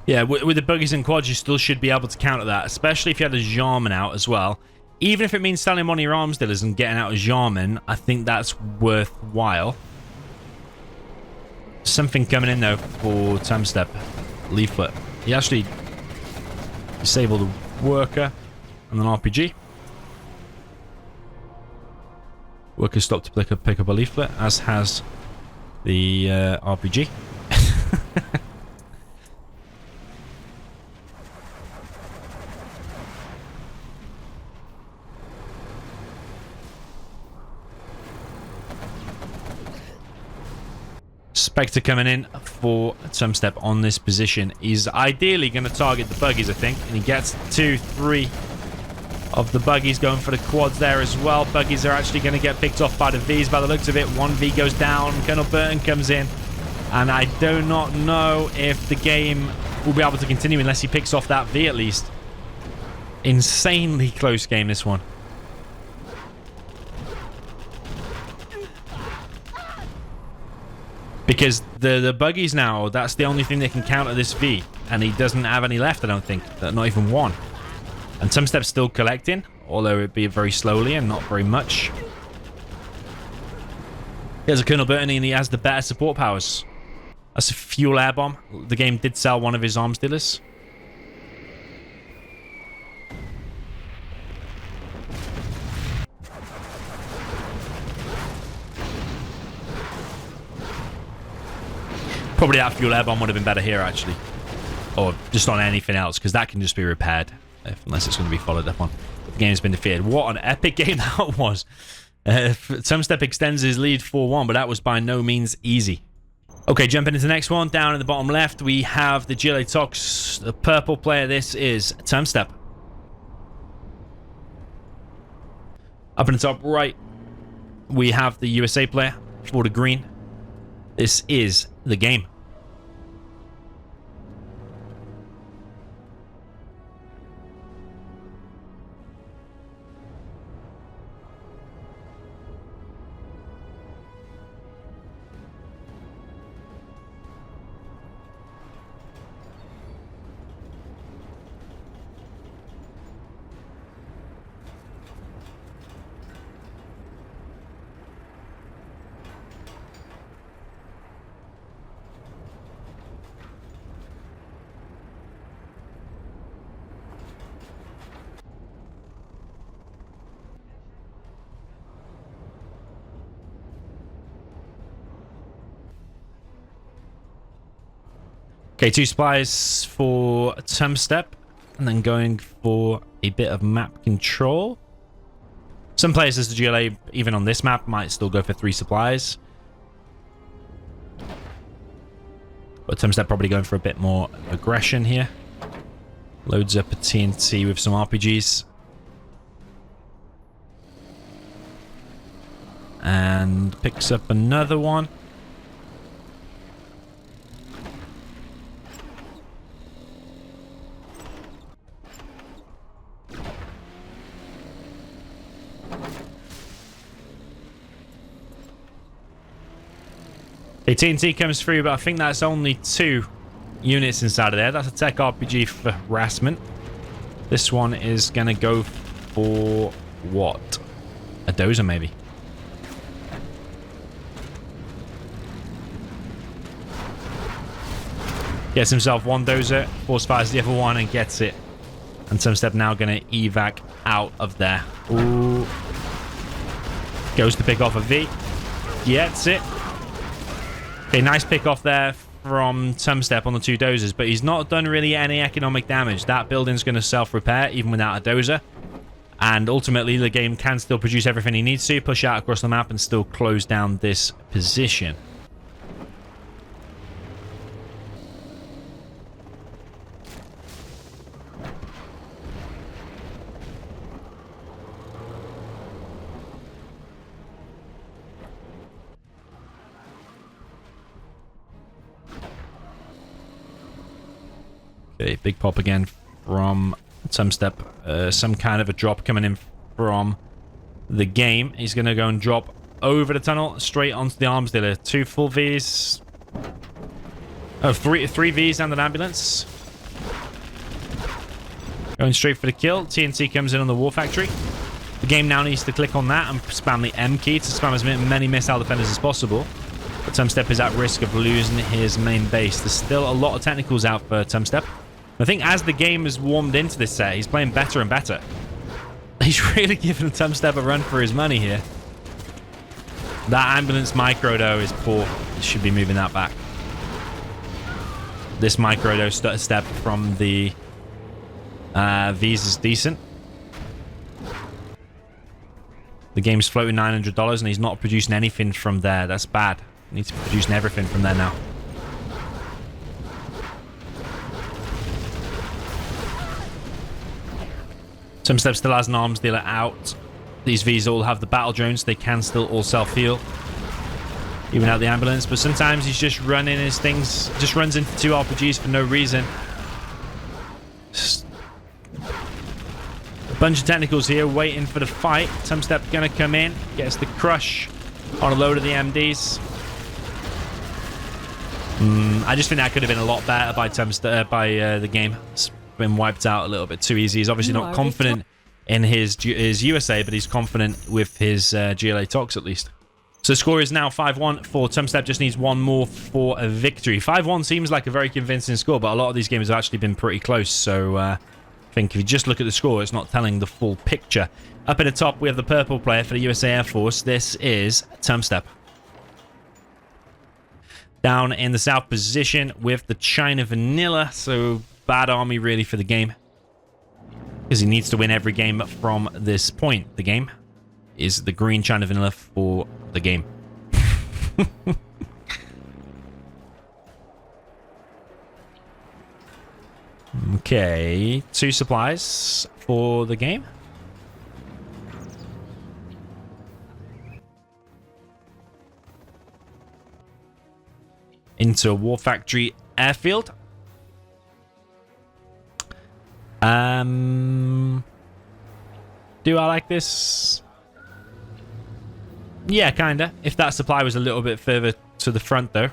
Yeah, with the buggies and quads, you still should be able to counter that, especially if you had a Jarman out as well. Even if it means selling one of your arms dealers and getting out a Jarman, I think that's worthwhile. Something coming in, though, for Tumstep. Leaflet. He actually disabled the worker and an RPG. Worker stopped to pick up a leaflet, as has the RPG. Spectre coming in for Tumstep on this position. He's ideally going to target the buggies, I think. And he gets 2, 3 of the buggies, going for the quads there as well. Buggies are actually going to get picked off by the Vs by the looks of it. 1 V goes down. Colonel Burton comes in. And I do not know if the game will be able to continue unless he picks off that V at least. Insanely close game, this one. Because the buggies now, that's the only thing that can counter this V. And he doesn't have any left, I don't think. Not even one. And Tumstep's still collecting, although it be very slowly and not very much. He has a Colonel Burton and he has the better support powers. That's a fuel air bomb. The game did sell one of his arms dealers. Probably that fuel air bomb would have been better here, actually. Or just on anything else, because that can just be repaired. Unless it's going to be followed up on. The game's been defeated. What an epic game that was. Tumstep extends his lead 4-1, but that was by no means easy. Okay, jumping into the next one. Down in the bottom left, we have the GLA Tox. The purple player, this is Tumstep. Up in the top right, we have the USA player for the green. This is TheGame. Okay, 2 spies for Tumstep, and then going for a bit of map control. Some players as the GLA, even on this map, might still go for 3 supplies. But Tumstep probably going for a bit more aggression here. Loads up a TNT with some RPGs. And picks up another one. Okay, TNT comes through, but I think that's only 2 units inside of there. That's a tech RPG for harassment. This one is going to go for what? A dozer, maybe. Gets himself 1 dozer, force fires the other one and gets it. And Tumstep now going to evac out of there. Ooh. Goes to pick off a V. Gets it. Okay, nice pick off there from Tumstep on the 2 dozers, but he's not done really any economic damage. That building's going to self-repair even without a dozer. And ultimately, the game can still produce everything he needs to, push out across the map and still close down this position. Okay, big pop again from Tumstep. Some kind of a drop coming in from the game. He's going to go and drop over the tunnel straight onto the arms dealer. 2 full Vs. Oh, three Vs and an ambulance. Going straight for the kill. TNT comes in on the war factory. The game now needs to click on that and spam the M key to spam as many missile defenders as possible. But Tumstep is at risk of losing his main base. There's still a lot of technicals out for Tumstep. I think as the game has warmed into this set, he's playing better and better. He's really giving Tumstep a run for his money here. That ambulance micro, though, is poor. He should be moving that back. This micro, though, step from the V's is decent. The game's floating $900 and he's not producing anything from there. That's bad. He needs to be producing everything from there now. Tumstep still has an arms dealer out. These V's all have the battle drones. They can still all self-heal. Even out the ambulance. But sometimes he's just running his things. Just runs into 2 RPGs for no reason. Just a bunch of technicals here waiting for the fight. Tumstep gonna come in. Gets the crush on a load of the MDs. I just think that could have been a lot better by the game. It's been wiped out a little bit too easy. He's obviously not confident in his USA, but he's confident with his GLA talks at least. So the score is now 5-1 for Tumstep. Just needs 1 more for a victory. 5-1 seems like a very convincing score, but a lot of these games have actually been pretty close. So I think if you just look at the score, it's not telling the full picture. Up at the top, we have the purple player for the USA Air Force. This is Tumstep. Down in the south position with the China Vanilla. So bad army really for the game, because he needs to win every game from this point. The game is the green China Vanilla for the game. Okay, 2 supplies for the game. Into a war factory airfield. Do I like this? Yeah, kinda. If that supply was a little bit further to the front, though.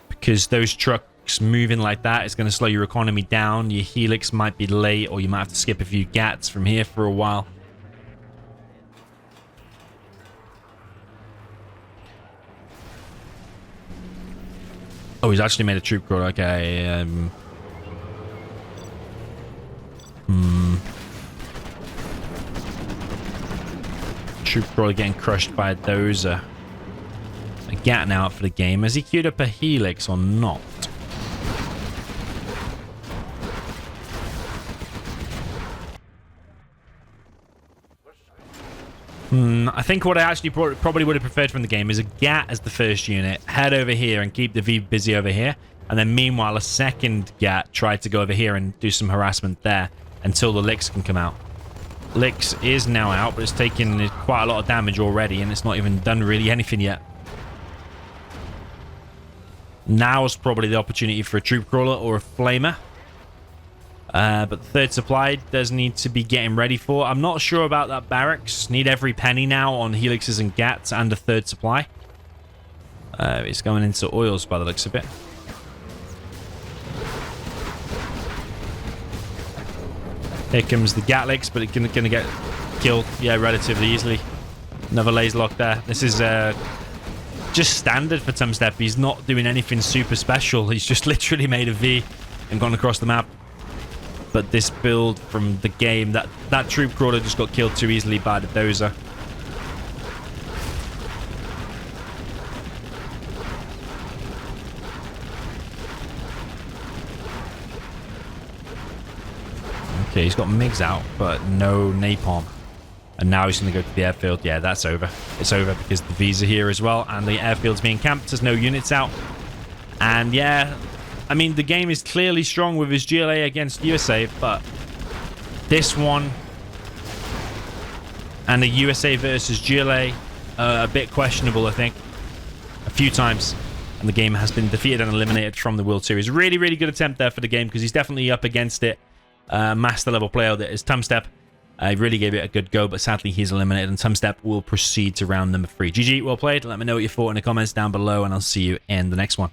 Because those trucks moving like that is going to slow your economy down. Your helix might be late, or you might have to skip a few gats from here for a while. Oh, he's actually made a troop crawler. Okay, Troop crawler getting crushed by a dozer. A gat now out for the game. Has he queued up a helix or not? I think what I actually probably would have preferred from the game is a gat as the first unit, head over here and keep the V busy over here, and then meanwhile a second gat tried to go over here and do some harassment there until the Lix can come out. Lix is now out, but it's taken quite a lot of damage already, and it's not even done really anything yet. Now's probably the opportunity for a troop crawler or a flamer. But the third supply does need to be getting ready for. I'm not sure about that barracks. Need every penny now on helixes and gats and a third supply. It's going into oils by the looks of it. Here comes the Gatlix, but it's gonna get killed, yeah, relatively easily. Another laser lock there. This is just standard for Tumstep. He's not doing anything super special. He's just literally made a V and gone across the map. But this build from the game, that troop crawler just got killed too easily by the dozer. Okay, he's got MiGs out, but no napalm. And now he's going to go to the airfield. Yeah, that's over. It's over because the V's are here as well, and the airfield's being camped. There's no units out. And yeah, I mean, the game is clearly strong with his GLA against USA, but this one and the USA versus GLA a bit questionable, I think. A few times. And the game has been defeated and eliminated from the World Series. Really, really good attempt there for the game because he's definitely up against it. Master level player that is Tumstep. I really gave it a good go, but sadly he's eliminated, and Tumstep will proceed to round number 3. GG, well played. Let me know what you thought in the comments down below, and I'll see you in the next one.